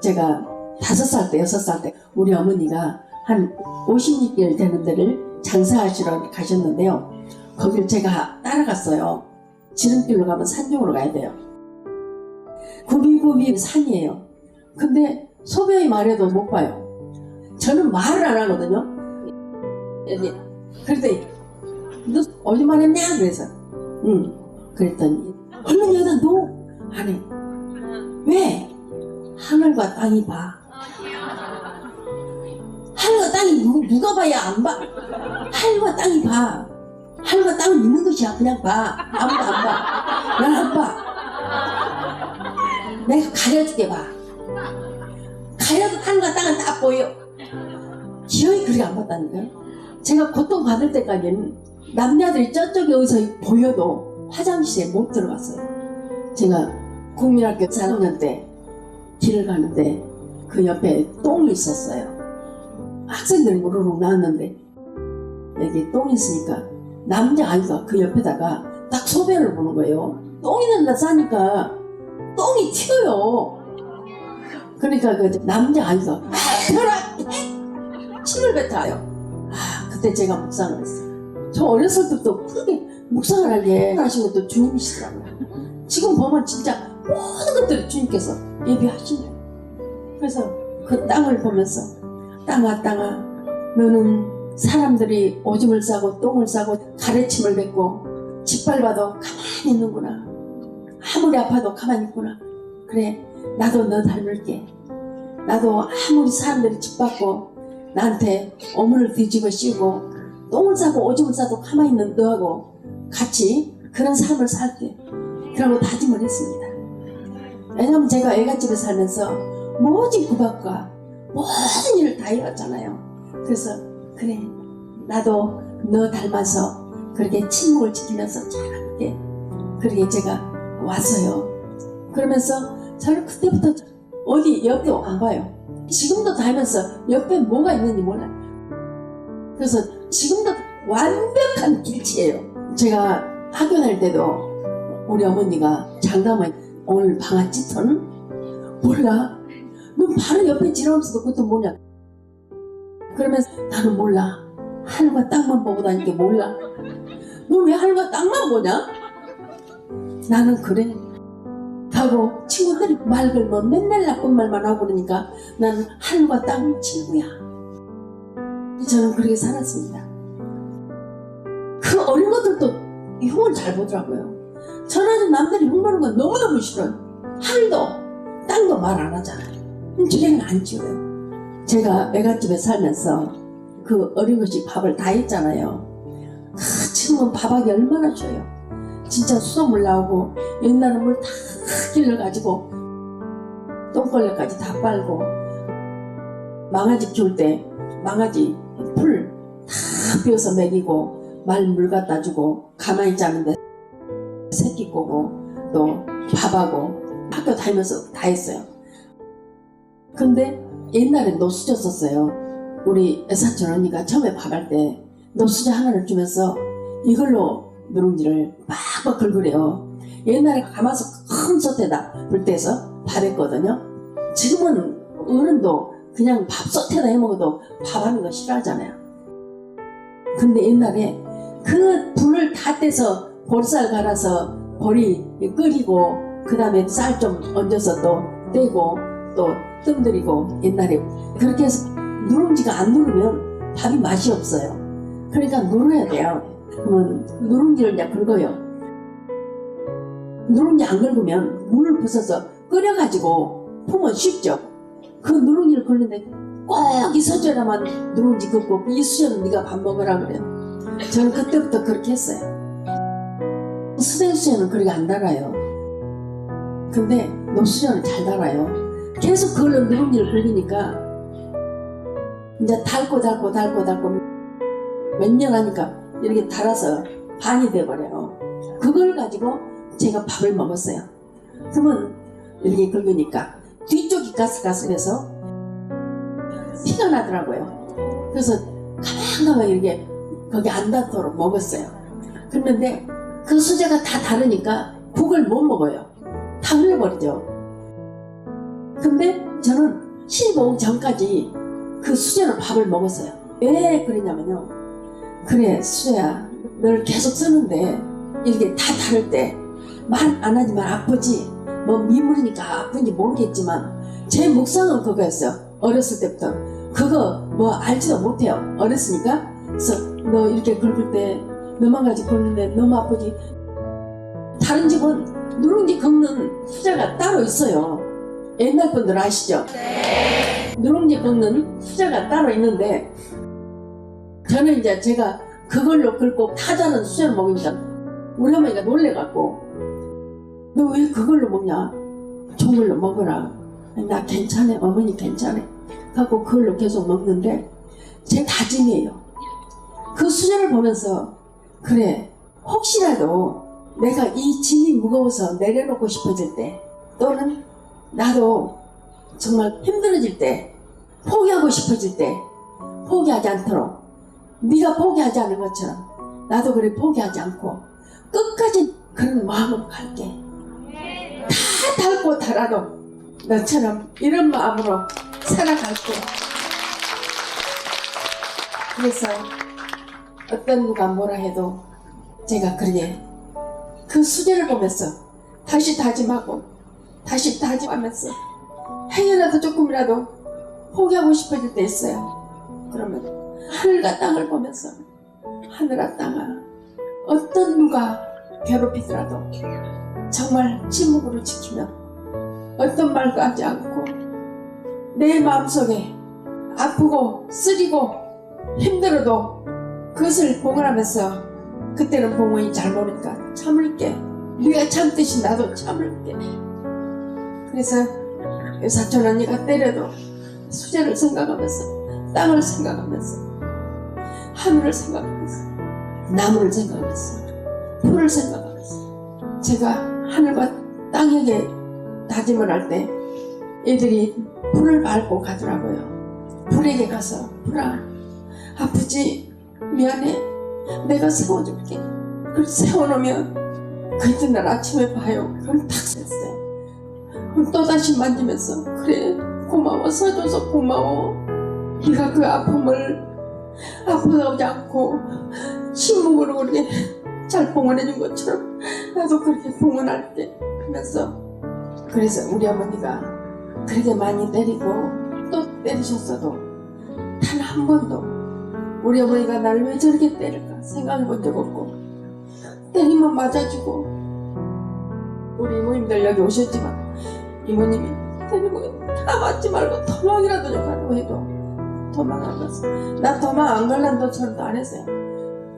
제가 5살 때, 6살 때 우리 어머니가 한 56개월 되는 데를 장사하시러 가셨는데요. 거길 제가 따라갔어요. 지름길로 가면 산중으로 가야 돼요. 굽이굽이 산이에요. 근데 소변이 말해도 못 봐요. 저는 말을 안 하거든요. 그랬더니 너 어디 말했냐? 그래서 그랬더니 얼른 여기다 놓! 안 해. 왜? 하늘과 땅이 봐. 하늘과 땅이 누가 봐야 안 봐? 하늘과 땅이 봐. 하늘과 땅은 있는 것이야. 그냥 봐. 아무도 안 봐. 난 안 봐. 내가 가려주게 봐. 가려도 하늘과 땅은 다 보여. 기어이 그렇게 안 봤다니까요. 제가 고통받을 때까지는 남자들이 저쪽에 어디서 보여도 화장실에 못 들어갔어요. 제가 국민학교 4학년 때 길을 가는데 그 옆에 똥이 있었어요. 학생들이 우르르 나왔는데 여기 똥이 있으니까 남자 아이가 그 옆에다가 딱 소변을 보는 거예요. 똥이 난다 싸니까 똥이 튀어요. 그러니까 그 남자 아이가 펴라! 침을 뱉어요. 그때 제가 묵상을 했어요. 저 어렸을 때부터 크게 묵상을 하게 하신 것도 주님이시더라고요. 지금 보면 진짜 모든 것들을 주님께서 예비하시네요. 그래서 그 땅을 보면서 땅아 땅아 너는 사람들이 오줌을 싸고 똥을 싸고 가래침을 뱉고 짓밟아도 가만히 있는구나. 아무리 아파도 가만히 있구나. 그래 나도 너 닮을게. 나도 아무리 사람들이 짓밟고 나한테 오물을 뒤집어 씌우고 똥을 싸고 오줌을 싸도 가만히 있는 너하고 같이 그런 삶을 살게. 그러고 다짐을 했습니다. 왜냐면 제가 애갓집에 살면서 모진 구박과 모든 일을 다 해왔잖아요. 그래서 그래 나도 너 닮아서 그렇게 침묵을 지키면서 잘할게. 그렇게 제가 왔어요. 그러면서 저는 그때부터 어디 옆도 안 봐요. 지금도 다니면서 옆에 뭐가 있는지 몰라요. 그래서 지금도 완벽한 길치예요. 제가 학교 다닐 때도 우리 어머니가 장담을 오늘 방아 짙어는? 몰라. 넌 바로 옆에 지나면서도 그것도 뭐냐. 그러면서 나는 몰라. 하늘과 땅만 보고 다니게 몰라. 넌 왜 하늘과 땅만 보냐? 나는 그래. 하고 친구들이 말 걸면 맨날 나쁜 말만 하고 그러니까 나는 하늘과 땅 친구야. 저는 그렇게 살았습니다. 그 어린 것들도 흉을 잘 보더라고요. 저는 남들이 흉 보는 건 너무너무 싫어요. 하늘도 땅도 말 안 하잖아요. 저래는 안 지어요. 제가 애갓집에 살면서 그 어린 것이 밥을 다 했잖아요. 지금은 밥하기 얼마나 쉬워요. 진짜 수돗물 나오고 옛날에 물 다 길러가지고 똥걸레까지 다 빨고 망아지 키울 때 망아지 풀 다 비워서 먹이고 말 물 갖다 주고 가만히 자는데 새끼 꼬고 또 밥하고 학교 다니면서 다 했어요. 근데 옛날에 노수저 썼어요. 우리 애사촌 언니가 처음에 밥할 때 노수저 하나를 주면서 이걸로 누룽지를 빡빡 긁으래요. 옛날에 가마솥 큰 솥에다 불 때서 밥했거든요. 지금은 어른도 그냥 밥솥에다 해먹어도 밥하는 거 싫어하잖아요. 근데 옛날에 그 불을 다 떼서 보리쌀 갈아서 보리 끓이고 그 다음에 쌀 좀 얹어서 또 떼고 또 뜸들이고 옛날에 그렇게 해서 누룽지가 안 누르면 밥이 맛이 없어요. 그러니까 누르야 돼요. 그러면 누룽지를 이제 긁어요. 누룽지 안 긁으면 물을 부숴서 끓여가지고 품으면 쉽죠. 그 누룽지를 긁는데 꼭 이 서주에다만 누룽지 긁고 이 수저는 네가 밥 먹으라 그래요. 저는 그때부터 그렇게 했어요. 수제수저는 그렇게 안 달아요. 근데 노수저는 잘 달아요. 계속 그걸로 누룽지를 긁으니까 이제 달고 몇 년 하니까 이렇게 달아서 반이 돼버려요. 그걸 가지고 제가 밥을 먹었어요. 그러면 이렇게 긁으니까 뒤쪽이 가스가스해서 피가 나더라고요. 그래서 가만가만 이렇게 거기 안 닿도록 먹었어요. 그런데 그 수제가 다 다르니까 국을 못 먹어요. 다 흘려버리죠. 근데 저는 시집 오기 전까지 그 수제로 밥을 먹었어요. 왜 그러냐면요. 그래 수제야, 널 계속 쓰는데 이렇게 다 다를 때 말 안 하지만 아프지. 뭐 미물이니까 아픈지 모르겠지만 제 묵상은 그거였어요. 어렸을 때부터 그거 뭐 알지도 못해요. 어렸으니까. 그래서 너 이렇게 긁을 때 너만 가지 긁는데 너무 아프지. 다른 집은 누룽지 긁는 수제가 따로 있어요. 옛날 분들 아시죠? 네. 누룽지 긁는 수제가 따로 있는데 저는 이제 제가 그걸로 긁고 타자는 수제를 먹으니까 우리 어머니가 놀래갖고 너 왜 그걸로 먹냐? 좋은 걸로 먹어라. 나 괜찮아. 어머니 괜찮아. 갖고 그걸로 계속 먹는데 제 다짐이에요. 그 수제를 보면서 그래 혹시라도 내가 이 짐이 무거워서 내려놓고 싶어질 때 또는 나도 정말 힘들어질 때 포기하고 싶어질 때 포기하지 않도록 네가 포기하지 않은 것처럼 나도 그래 포기하지 않고 끝까지 그런 마음으로 갈게. 다 닳고 달아도 너처럼 이런 마음으로 살아갈게. 그래서 어떤 누가 뭐라 해도 제가 그러게 그 수제를 보면서 다시 다짐하고 다시 다짐하면서 행여라도 조금이라도 포기하고 싶어질 때 있어요. 그러면 하늘과 땅을 보면서 하늘아 땅아 어떤 누가 괴롭히더라도 정말 침묵으로 지키며 어떤 말도 하지 않고 내 마음속에 아프고 쓰리고 힘들어도 그것을 봉헌하면서 그때는 봉헌이 잘 모르니까 참을게. 네가 참듯이 나도 참을게. 그래서 사촌 언니가 때려도 수제를 생각하면서 땅을 생각하면서 하늘을 생각하면서 나무를 생각하면서 풀을 생각하면서 제가 하늘과 땅에게 다짐을 할 때 애들이 풀을 밟고 가더라고요. 풀에게 가서 풀아 아프지? 미안해. 내가 세워줄게. 그걸 세워놓으면 그 이튿날 아침에 봐요. 그걸 탁 셌어요. 그럼 또다시 만지면서 그래 고마워. 써줘서 고마워. 네가 그 아픔을 아프지 않고 침묵으로 그렇게 잘 봉헌해준 것처럼 나도 그렇게 봉헌할게 하면서 그래서 우리 어머니가 그렇게 많이 때리고 또 때리셨어도 단 한 번도 우리 어머니가 날 왜 저렇게 때릴까 생각해 본 적 없고 때리면 맞아주고 우리 이모님들 여기 오셨지만 이모님이 때리고 다 맞지 말고 도망이라도 좀 가라고 해도 도망 안 갔어요. 나 도망 안 갈란도 저는 안 했어요.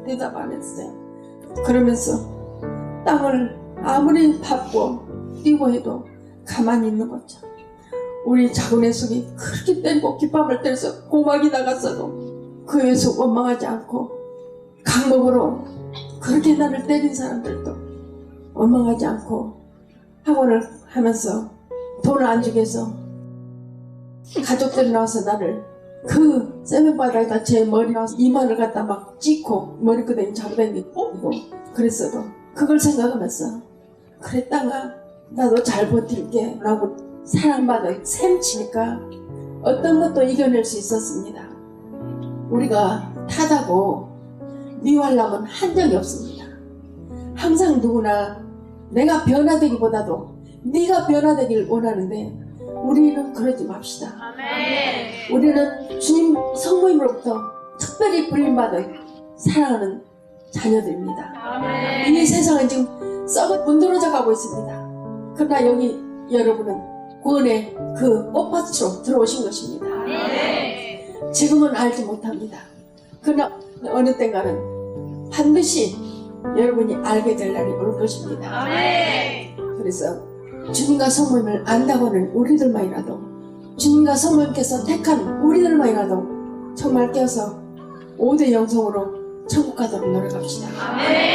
대답 안 했어요. 그러면서 땅을 아무리 밟고 뛰고 해도 가만히 있는 거죠. 우리 작은 애숙이 그렇게 때리고 깃밥을 때려서 고막이 나갔어도 그 애숙 원망하지 않고 강목으로 그렇게 나를 때린 사람들도 원망하지 않고 학원을 하면서 돈을 안 주게 해서 가족들이 나와서 나를 그 세면바닥에다 제 머리와 이마를 갖다 막 찢고 머리끄댕이 잡아당기고 뽑고 그랬어도 그걸 생각하면서 그래 땅아 나도 잘 버틸게 라고 사랑받은 셈치니까 어떤 것도 이겨낼 수 있었습니다. 우리가 타다고 미워하려면 한 적이 없습니다. 항상 누구나 내가 변화되기보다도 네가 변화되길 원하는데 우리는 그러지 맙시다. 아멘. 우리는 주님 성모님으로부터 특별히 불림받은 사랑하는 자녀들입니다. 아멘. 이 세상은 지금 썩어 문드러져 가고 있습니다. 그러나 여기 여러분은 구원의 그 꽃밭으로 들어오신 것입니다. 아멘. 지금은 알지 못합니다. 그러나 어느 때가는 반드시 여러분이 알게 될 날이 올 것입니다. 아멘. 그래서 주님과 성모님을 안다고는 우리들만이라도 주님과 성모님께서 택한 우리들만이라도 정말 깨어서 5대 영성으로 천국 가도록 노력합시다. 아멘.